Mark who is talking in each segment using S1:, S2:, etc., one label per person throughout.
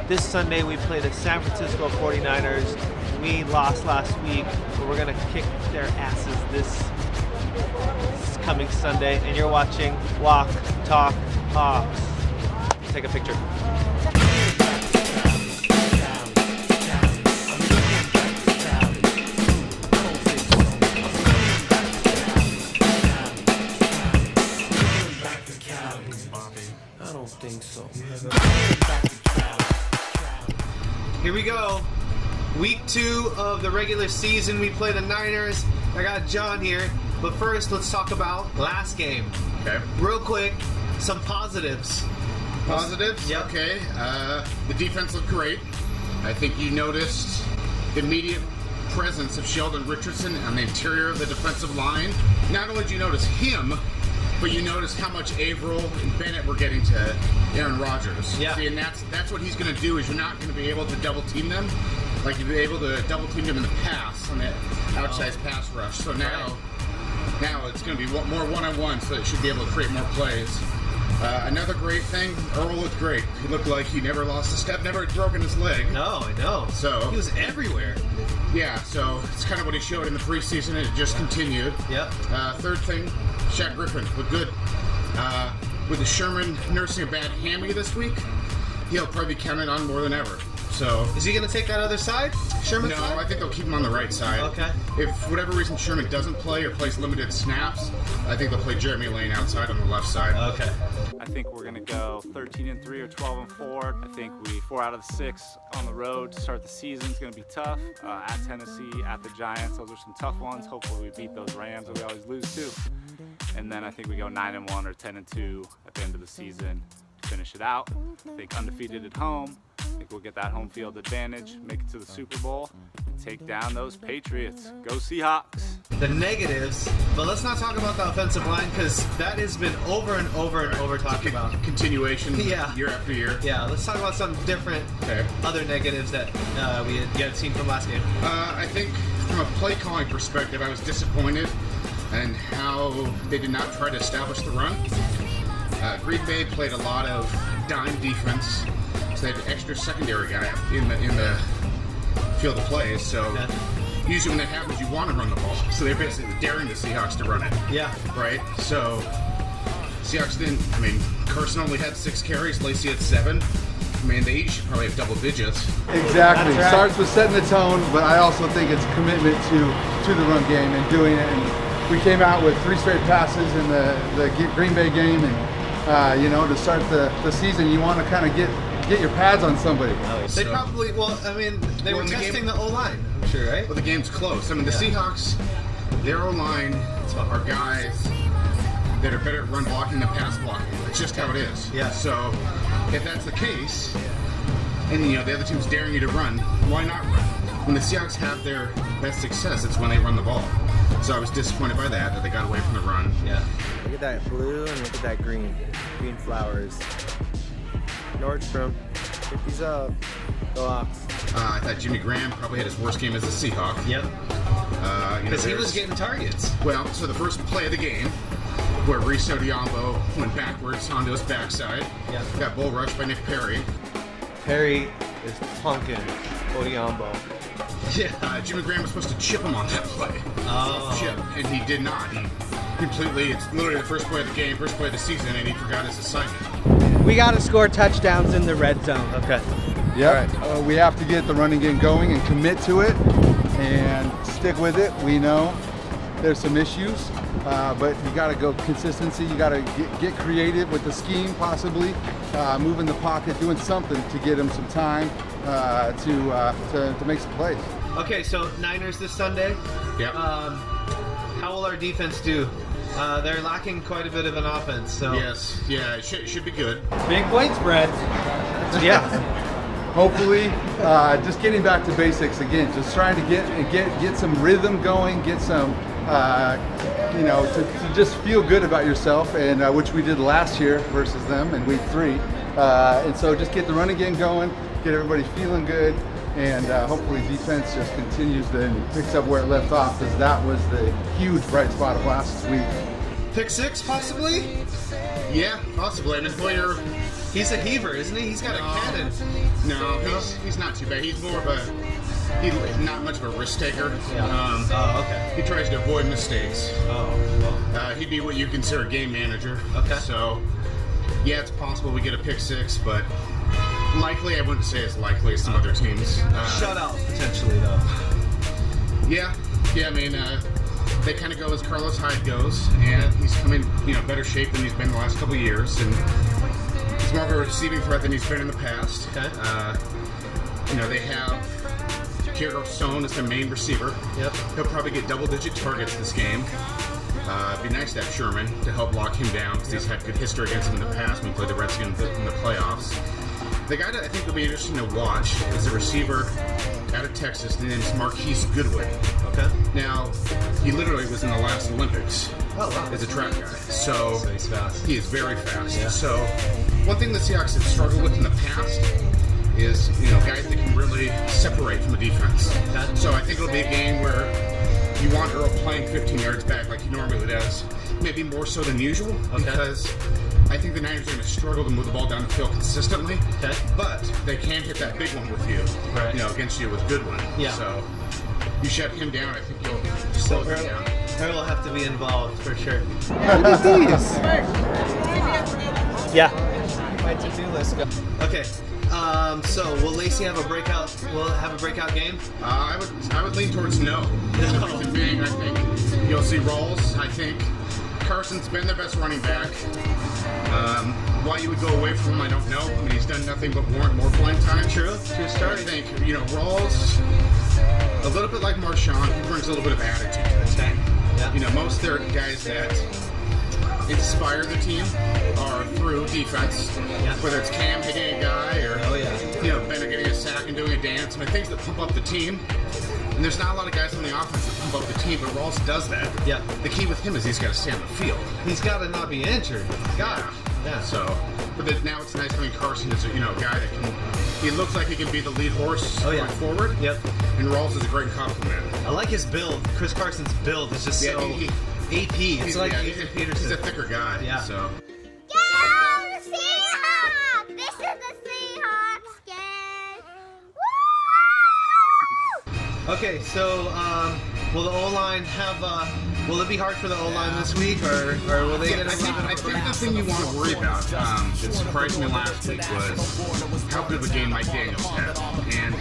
S1: This Sunday we play the San Francisco 49ers. We lost last week, but we're going to kick their asses this coming Sunday. And you're watching Walk, Talk, Hawks. Take a picture. I don't think so. Here we go. Week 2 of the regular season. We play the Niners. I got John here. But first, let's talk about last game.
S2: Okay.
S1: Real quick, some positives.
S2: Positives?
S1: Yep.
S2: Okay. The defense looked great. I think you noticed the immediate presence of Sheldon Richardson on the interior of the defensive line. Not only did you notice him, but you notice how much Averill and Bennett were getting to Aaron Rodgers.
S1: Yeah.
S2: See, and that's what he's going to do, is you're not going to be able to double team them like you've been able to double team them in the past on that outside pass rush. So now it's going to be more one-on-one, so it should be able to create more plays. Another great thing, Earl looked great. He looked like he never lost a step, never had broken his leg.
S1: No, I know.
S2: So
S1: he was everywhere.
S2: Yeah, so it's kind of what he showed in the preseason, and it just continued.
S1: Yep.
S2: Third thing, Shaq Griffin looked good. With the Sherman nursing a bad hammy this week, he'll probably be counted on more than ever. So
S1: is he going to take that other side? Sherman's side?
S2: No, I think they'll keep him on the right side.
S1: Okay.
S2: If for whatever reason Sherman doesn't play or plays limited snaps, I think they'll play Jeremy Lane outside on the left side.
S1: Okay.
S3: I think we're going to go 13-3 or 12-4. I think we 4 out of the 6 on the road to start the season. It's going to be tough. At Tennessee, at the Giants, those are some tough ones. Hopefully we beat those Rams that we always lose to. And then I think we go 9-1 or 10-2 at the end of the season to finish it out. I think undefeated at home. I think we'll get that home field advantage, make it to the Super Bowl, and take down those Patriots. Go Seahawks!
S1: The negatives, but let's not talk about the offensive line, because that has been over and over and over talked about.
S2: Continuation year after year.
S1: Yeah, let's talk about some different other negatives that you had seen from last game.
S2: I think from a play calling perspective, I was disappointed in how they did not try to establish the run. Green Bay played a lot of dime defense, so they had an extra secondary guy in the field of plays. So usually when that happens, you want to run the ball. So they're basically daring the Seahawks to run it. Yeah. Right? So Seahawks didn't. I mean, Carson only had 6 carries. Lacey had 7. I mean, they each should probably have double digits.
S4: Exactly. Right. Starts with setting the tone, but I also think it's commitment to the run game and doing it. And we came out with 3 straight passes in the Green Bay game, and to start the season, you want to kind of get your pads on somebody.
S1: They probably, they were testing the O-line, I'm sure, right?
S2: Well, the game's close. I mean, the Seahawks, their O-line are guys that are better at run blocking than pass blocking. That's just how it is. Yeah. So, if that's the case, and the other team's daring you to run, why not run? When the Seahawks have their best success, it's when they run the ball. So I was disappointed by that they got away from the run.
S1: Yeah.
S5: Look at that blue and look at that green. Green flowers. Nordstrom, pick these up. Go Hawks.
S2: I thought Jimmy Graham probably had his worst game as a Seahawk.
S1: Yep. Because he was getting targets.
S2: Well, so the first play of the game, where Reese Odiombo went backwards onto his backside, got bull rushed by Nick Perry.
S1: Perry is punking Odiombo.
S2: Yeah. Jimmy Graham was supposed to chip him on that play. Chip, and he did not. He completely, it's literally the first play of the game, first play of the season, and he forgot his assignment.
S5: We got to score touchdowns in the red zone.
S1: Okay.
S4: Yeah. Right. We have to get the running game going and commit to it and stick with it. We know there's some issues, but you got to go consistency. You got to get creative with the scheme, possibly moving the pocket, doing something to get him some time to make some plays.
S1: Okay, so Niners this Sunday.
S2: Yeah.
S1: How will our defense do? They're lacking quite a bit of an offense. So
S2: yes, yeah, it should be good.
S5: Big point spread.
S1: Yeah.
S4: Hopefully, just getting back to basics again. Just trying to get some rhythm going, get some, to just feel good about yourself, and which we did last year versus them in week 3. And so just get the running game going, get everybody feeling good, and hopefully defense just continues and picks up where it left off, because that was the huge bright spot of last week.
S1: Pick 6, possibly?
S2: Yeah, possibly. I mean, Hoyer,
S1: he's a heaver, isn't he? He's got a cannon.
S2: No, he's not too bad. He's more of a he's not much of a risk taker.
S1: Yeah. Okay.
S2: He tries to avoid mistakes. He'd be what you consider a game manager.
S1: Okay.
S2: So, yeah, it's possible we get a pick six, but likely, I wouldn't say as likely as some other teams.
S1: Shutout potentially though.
S2: Yeah. I mean, they kind of go as Carlos Hyde goes, and he's come in, better shape than he's been the last couple of years, and he's more of a receiving threat than he's been in the past.
S1: Okay.
S2: They have Kiro Stone as their main receiver.
S1: Yep.
S2: He'll probably get double-digit targets this game. It'd be nice to have Sherman to help lock him down because he's had good history against him in the past when he played the Redskins in the playoffs. The guy that I think will be interesting to watch is a receiver out of Texas. His name is Marquise Goodwin.
S1: Okay.
S2: Now, he literally was in the last Olympics as a track guy. So
S1: he's fast.
S2: He is very fast.
S1: Yeah.
S2: So one thing the Seahawks have struggled with in the past is, guys that can really separate from the defense.
S1: Okay.
S2: So I think it'll be a game where you want Earl playing 15 yards back like he normally does. Maybe more so than usual because I think the Niners are going to struggle to move the ball down the field consistently.
S1: Okay.
S2: But they can hit that big one with you, against you with Goodwin.
S1: Yeah.
S2: So you shut him down, I think you'll slow him down.
S1: Earl will have to be involved for sure.
S4: Look at these.
S1: Yeah. My to-do list. Okay. So will Lacey have a breakout? Will it have a breakout game?
S2: I would lean towards no. I think you'll see Rawls. I think Carson's been their best running back. Why you would go away from him, I don't know. I mean, he's done nothing but warrant more playing time.
S1: True start.
S2: I think Rawls, a little bit like Marshawn, he brings a little bit of attitude to the team.
S1: Yeah.
S2: Most of their guys that inspire the team are through defense.
S1: Yeah.
S2: Whether it's Cam hitting a guy or Bennett getting a sack and doing a dance. I mean, things that pump up the team. And there's not a lot of guys on the offense that pump up the team, but Rawls does that.
S1: Yeah.
S2: The key with him is he's got to stay on the field.
S1: He's got to not be injured. Yeah.
S2: So, but now it's nice having Carson as a guy that can. He looks like he can be the lead horse going forward.
S1: Yep.
S2: And Rawls is a great compliment.
S1: I like his build. Chris Carson's build is just so AP. It's like Adrian Peterson.
S2: He's a thicker guy.
S1: Yeah.
S2: So.
S6: Go Seahawks! This is the Seahawks game. Woo!
S1: Okay, so will the O-line have? Will it be hard for the O-line this week, or will they get a little bit
S2: I
S1: of a
S2: think the thing you want to worry about that surprised me last week was how good of a game Mike Daniels had. And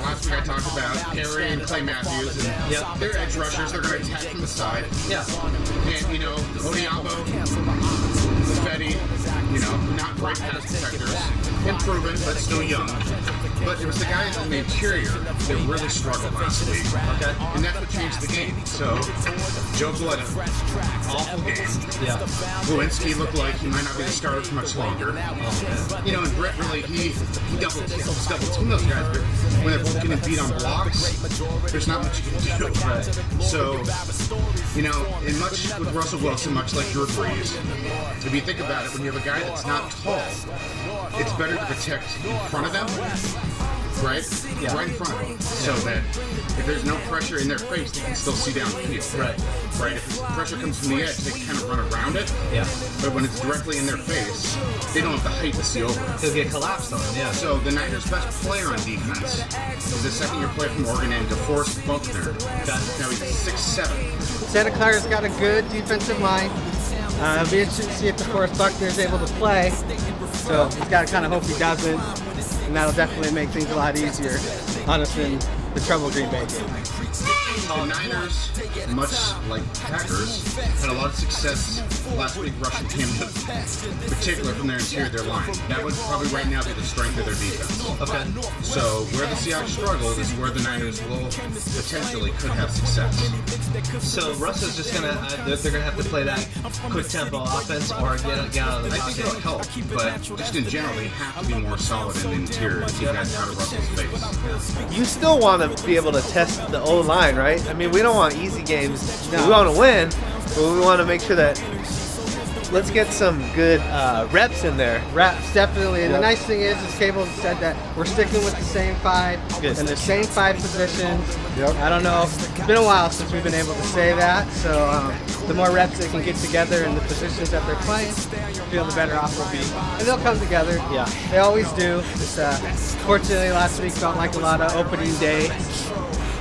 S2: last week I talked about Perry and Clay Matthews, and they're edge rushers. They're going to attack from the side.
S1: Yeah.
S2: And Odiabo, Fetty, not great pass protectors, improving but still young. But it was the guys in the interior that really struggled last week.
S1: Okay.
S2: And that's what changed the game. So Joe Blood, awful game.
S1: Yeah.
S2: Lewinsky looked like he might not be the starter for much longer. And Brett really, he double team those guys, but when they're both getting beat on blocks, there's not much you can do.
S1: Right.
S2: So, in much with Russell Wilson, much like Drew Brees, if you think about it, when you have a guy that's not tall, it's better to protect in front of them, right?
S1: Yeah.
S2: Right in front of them, so that if there's no pressure in their face, they can still see down the field.
S1: Right.
S2: Right. If pressure comes from the edge, they can kind of run around it.
S1: Yeah.
S2: But when it's directly in their face, they don't have the height to see over it.
S1: He'll get collapsed on. Yeah.
S2: So the Niners' best player on defense is the second-year player from Oregon named DeForest Buckner. Now he's 6'7".
S7: Santa Clara's got a good defensive line. It'll be interesting to see if DeForest Buckner is able to play. So he's got to kind of hope he doesn't, and that'll definitely make things a lot easier on us in the trouble Green Bay game.
S2: The Niners, much like Packers, had a lot of success last week rushing him, in particular from their interior line. That would probably right now be the strength of their defense.
S1: Okay.
S2: So where the Seahawks struggled is where the Niners will potentially could have success.
S1: So Russell's just gonna they're gonna have to play that quick tempo offense or get out of the
S2: I think it'll
S1: pocket.
S2: help, but just in general, they have to be more solid in the interior to keep guys out of Russell's face.
S1: You still want to be able to test the O-line, right? I mean, we don't want easy games.
S7: No.
S1: We want to win, but we want to make sure that let's get some good reps in there.
S7: Reps, definitely. And the nice thing is Cable said that we're sticking with the same 5
S1: Good.
S7: and the same 5 positions.
S4: Yep.
S7: I don't know, it's been a while since we've been able to say that, so the more reps they can get together in the positions that they're playing, I feel the better off we'll be. And they'll come together.
S1: Yeah.
S7: They always do. Just, fortunately, last week felt like a lot of opening day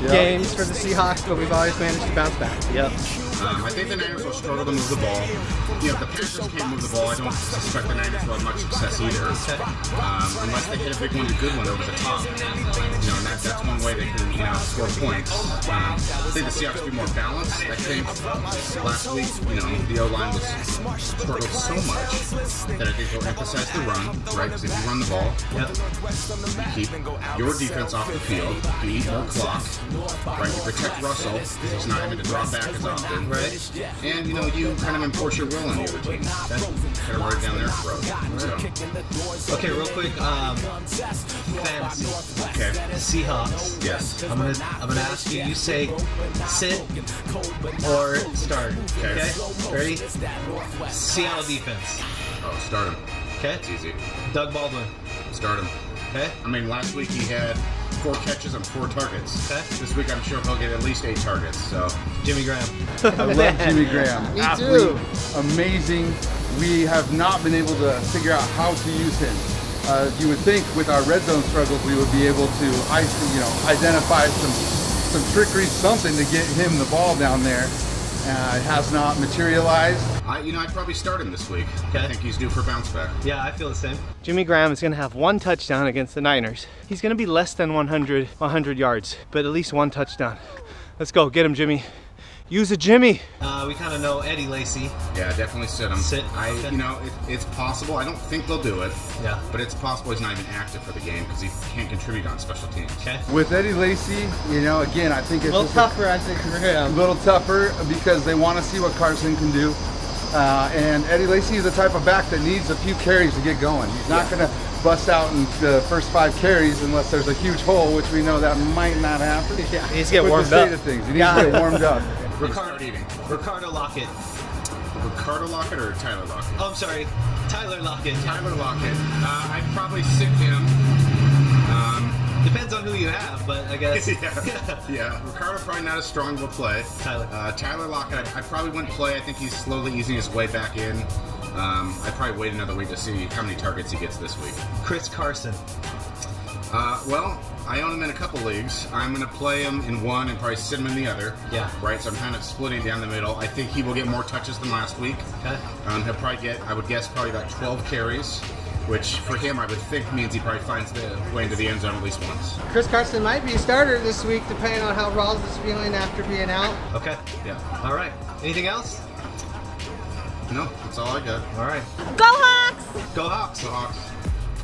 S7: games for the Seahawks, but we've always managed to bounce back.
S1: Yep.
S2: I think the Niners will struggle to move the ball. You know, if the Packers can't move the ball, I don't suspect the Niners will have much success either. Unless they hit a big one, a good one over the top. You know, and that's one way they can, you know, score points. I think the Seahawks will be more balanced. I think last week, you know, the O-line was struggled so much that I think they'll emphasize the run, right? Because if you run the ball, keep your defense off the field, you eat more clock, right? You protect Russell because he's not having to drop back as often.
S1: Right.
S2: And, you know, you kind of enforce your will on the other team. Kind of run it down their throat. So.
S1: Okay, real quick, fantasy.
S2: Okay.
S1: Seahawks.
S2: Yes.
S1: I'm gonna ask you. You say sit or start.
S2: Okay.
S1: Ready? Seattle defense.
S2: Oh, start him.
S1: Okay.
S2: It's easy.
S1: Doug Baldwin.
S2: Start him.
S1: Okay.
S2: I mean, last week he had 4 catches on 4 targets.
S1: Okay.
S2: This week I'm sure he'll get at least 8 targets. So.
S1: Jimmy Graham.
S4: I love Jimmy Graham.
S7: Me
S4: Athlete,
S7: too.
S4: amazing. We have not been able to figure out how to use him. You would think with our red zone struggles we would be able to, identify some trickery, something to get him the ball down there. It has not materialized.
S2: I'd probably start him this week.
S1: Okay.
S2: I think he's due for bounce back.
S1: Yeah, I feel the same.
S7: Jimmy Graham is going to have 1 touchdown against the Niners. He's going to be less than 100 yards, but at least 1 touchdown. Let's go, get him, Jimmy. Use a Jimmy.
S1: We kind of know Eddie Lacy.
S2: Yeah, definitely sit him.
S1: Sit.
S2: It's possible. I don't think they'll do it.
S1: Yeah.
S2: But it's possible he's not even active for the game because he can't contribute on special teams.
S1: Okay.
S4: With Eddie Lacy, again, I think
S7: A
S4: it's
S7: little
S4: just
S7: tougher, I think, for
S4: a
S7: him.
S4: little tougher because they want to see what Carson can do. And Eddie Lacy is the type of back that needs a few carries to get going. He's not going to bust out in the first 5 carries unless there's a huge hole, which we know that might not happen.
S7: Yeah.
S1: He needs to get
S4: With
S1: warmed
S4: the state
S1: up.
S4: of things, he needs to get warmed up.
S1: Ricardo Lockett.
S2: Ricardo Lockett or Tyler Lockett?
S1: Oh, I'm sorry. Tyler Lockett.
S2: Tyler Lockett. I'd probably sit him.
S1: Depends on who you have, but I guess.
S2: Yeah. Ricardo probably not as strong of a play. Tyler Lockett, I probably wouldn't play. I think he's slowly easing his way back in. I'd probably wait another week to see how many targets he gets this week.
S1: Chris Carson.
S2: Well, I own him in a couple leagues. I'm going to play him in one and probably sit him in the other.
S1: Yeah.
S2: Right, so I'm kind of splitting down the middle. I think he will get more touches than last week.
S1: Okay.
S2: He'll probably get, I would guess, probably about 12 carries, which for him I would think means he probably finds the way into the end zone at least once.
S7: Chris Carson might be a starter this week, depending on how Rawls is feeling after being out.
S1: Okay.
S2: Yeah.
S1: All right. Anything else?
S2: No, that's all I got.
S1: All right.
S6: Go Hawks!
S1: Go Hawks.
S2: So Hawks.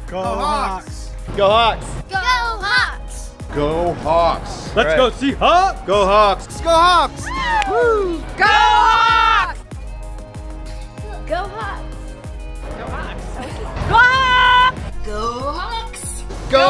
S7: Go Hawks!
S1: Go Hawks.
S6: Go Hawks!
S4: Go Hawks!
S7: Let's go Seahawks! Go Hawks! Let's go Hawks! Woo!
S6: Go Hawks! Go Hawks! Go Hawks! Go Hawks!
S7: Go